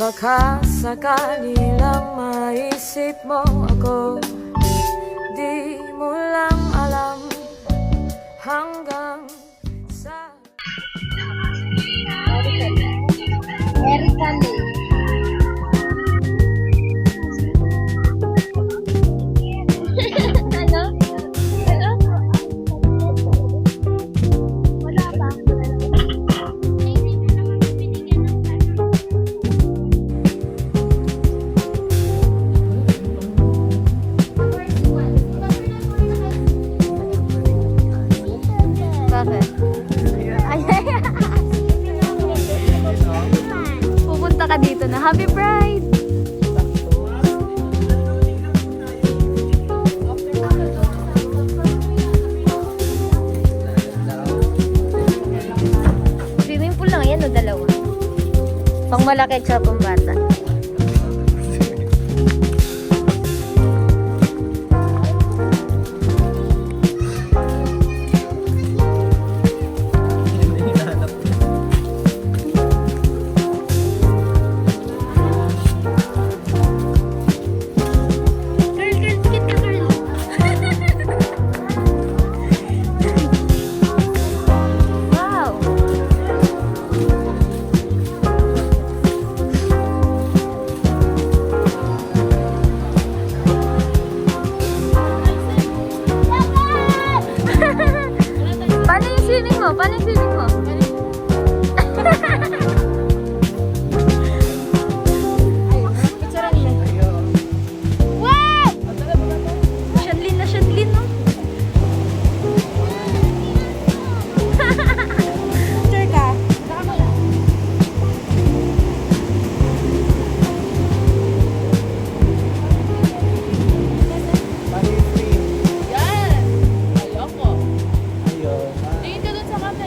Baka sakali lang maisip mo ako, di mo lang alam hanggang sa Erika Lee. Ano? Ano? Wala ba? Bakit? Pupunta ka dito na. Happy Pride! Swimming pool lang yan o dalawa? Pang malaki at saka pang bata. Wow! Paano yung swimming mo? Paano yung swimming mo? Wow! Shadlin na Shadlin, no? Sure ka?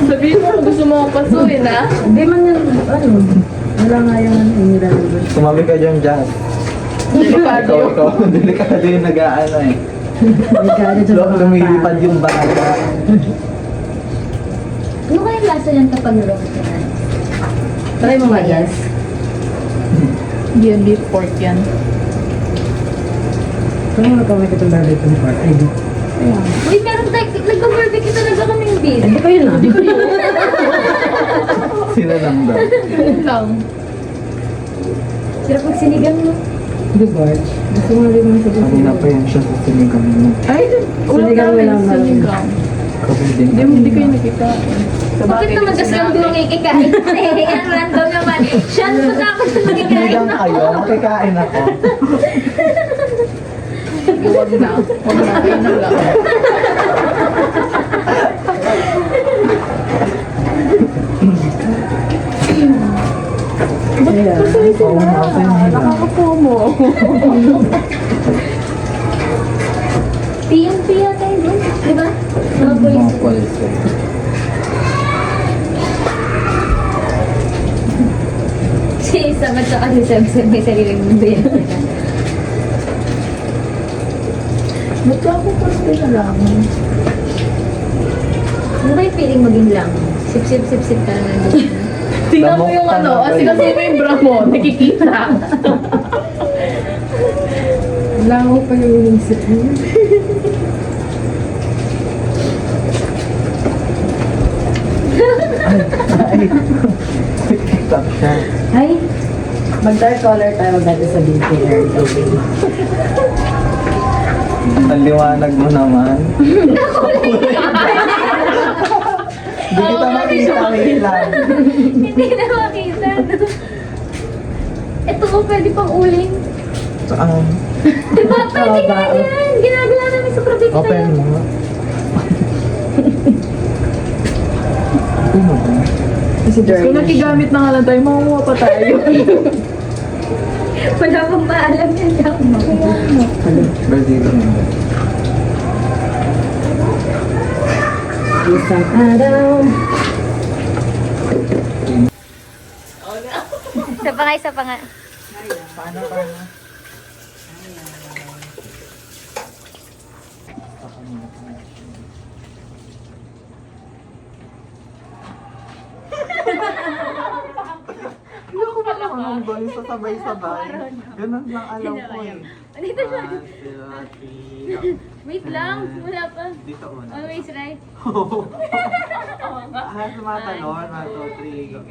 Sabihin mo kung gusto mo akong pasuin, ha? Hindi man yan, ano, wala nga yung nilalaban. Sumabi ka dyan, Jazz. Ikaw, delikado yung nag-aano eh. Delikado dyan sa mga Lumilipad yung bata. Ano kayang lasa yan kapag nilokot ka na? Try mo nga, yes. Yan, beef pork yan. Kung ano pa may kitang barbecue ng part, ay di. Uy, meron tayo, nagka-barbecue talaga kaming beef. Hindi ko yun ah. Sila lang daw. Yun lang. Sira pag sinigang mo. Di ba? Gusto mo rin mo sa Kanina pa yan siya sa sinigang mo. Ay, ulam Sinigang mo namin, lang namin. sinigang. Kabudin. Hindi kayo nakita. Sa Bakit naman kasi ang dungay kikain? Ang random naman. Siya ang matakot na magkikain. Sinigang kayo, makikain ako. Huwag na. Huwag na. Kayo na lang. Kaya, Oo, kasi nila. Nakakapomo. Piyang-piya tayo doon. Di ba? Mga Mga boys. pwede. Si Isam at saka si Sam may sariling mundo yan. Ba't ka ako pa na lang? Ano ba yung feeling maging lang? Sip-sip-sip-sip ka na nandun. Tingnan mo Lamok yung ka ano, na, kasi babe. kasi may bra mo, nakikita. wala ko pa yung inisip mo. Ay, TikTok siya. Ay, mag-dark color tayo dati sa beauty hair. Okay. Ang liwanag mo naman. Hindi kita makita ang ilan. Hindi na makita. Ito ko pwede pang uling. Saan? Diba? Pwede nga yan. Ginagawa namin sa probinsya. Open mo. Open mo ba? Kasi dark Kung na siya. nakigamit na nga lang tayo, makukuha pa tayo. Wala pang maalam yan. Brazil mo. Isang araw. Isa pa nga. Paano? rondo, yung sasabay-sabay. Ganun lang alam ko eh. Dito siya. 1, 2, 3. Wait lang. Wala pa. Dito una. Always right. Tumatalon. 1, 2, 3. Go.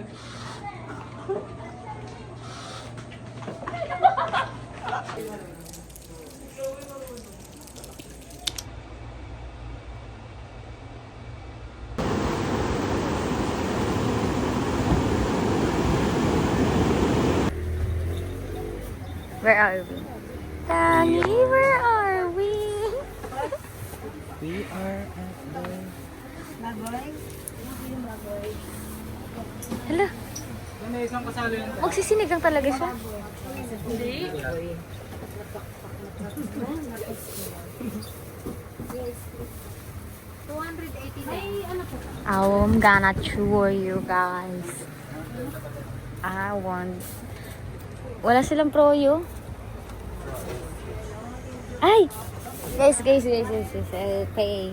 Where are we? Danny, where are we? We are at the... Hala, May isang kasalo yun. magsisinigang talaga siya. I'm gonna tour you guys. I want... Wala silang proyo. Ay! Guys. I'll pay.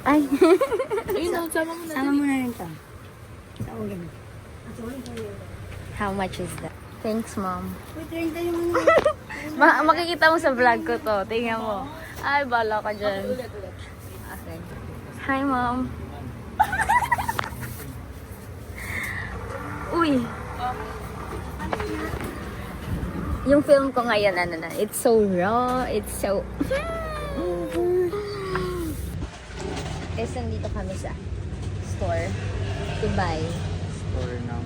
Ay! Sama mo na rin to. How much is that? Thanks, Mom. Makikita mo sa vlog ko to. Tingnan mo. Ay, bala ka dyan. Okay. Hi, Mom. Uy. Yung film ko ngayon, it's so raw, it's so... Guys, nandito kami sa store to buy. Store ng...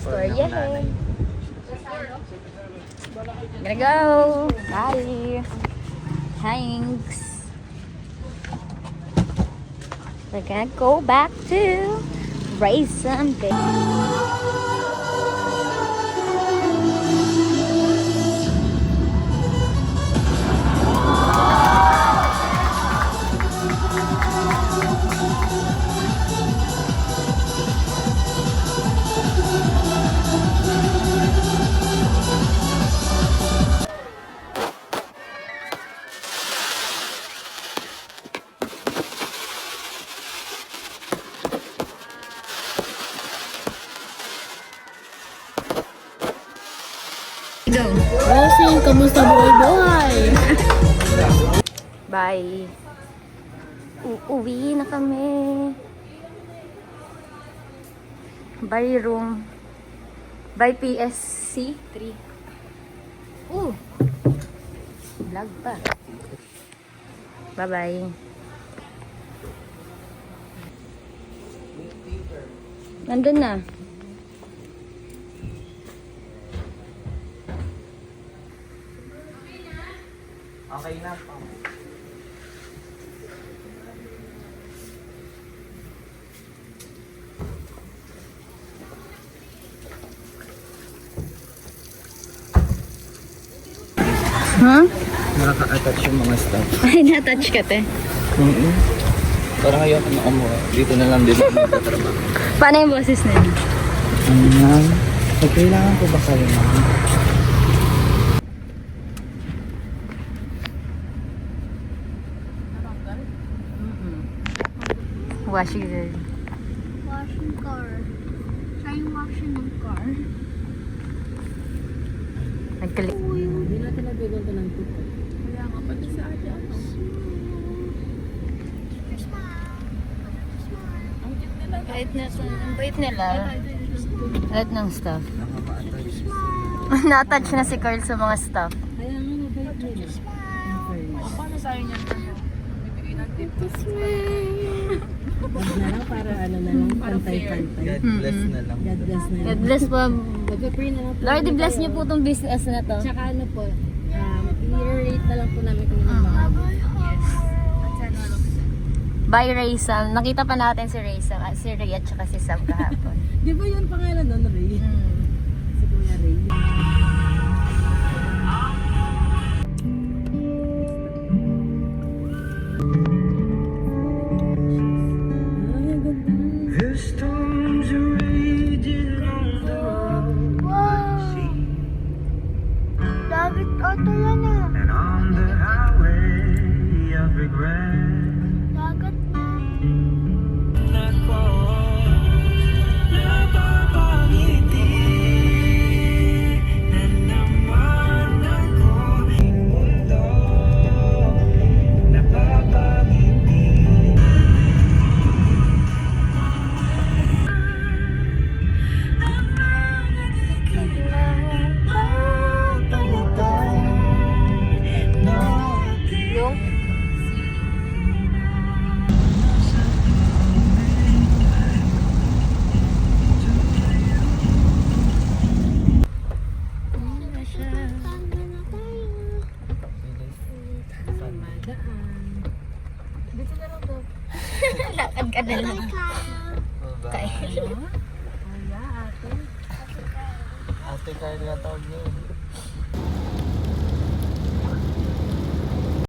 Store, ng yay! nanay. Gonna go! Bye! Thanks! We're gonna go back to Raisin Bay. Go! Rosie, kamusta buhay? Bye! Uuwi na kami. Bye room. Bye PSC 3. Vlog pa. Bye-bye. Nandun na. Okay na. Huh? Nakaka-attach yung mga stuff. Ay, na-touch ka, te. Parang ayoko na umuha. Dito na lang din ako magtatrabaho. Paano yung boses na yun? Ayan. Kailangan ko ba kayo na? Washing Washing car. Trying washing ng car. Nagkalik. Hindi natin nabigyan ito ng tupo. Kaya nga pati sa atin. Ang bait nila. Lahat ng stuff. Nakaka-attach. Na-attach na si Carl sa mga stuff. Kaya nga mabait nila. Paano sa'yo niyan? Bibigay ng tip. Wag na lang para ano na lang, pantay-pantay. God bless na lang. God bless na God lang. bless po. Magpa-pray na lang po. Lord, bless niyo po itong business na to. Tsaka ano po, i-rate na lang po namin kung ano mga. Bye, Raisal. Nakita pa natin si Raisal, si Ray at saka si Sam kahapon. Di ba yun pangalan nun, Ray? Si Kuya Ray. Dagat auto yan ah. And on the highway of regret, Dagat na. Kadala. Ate Carla tawag niya.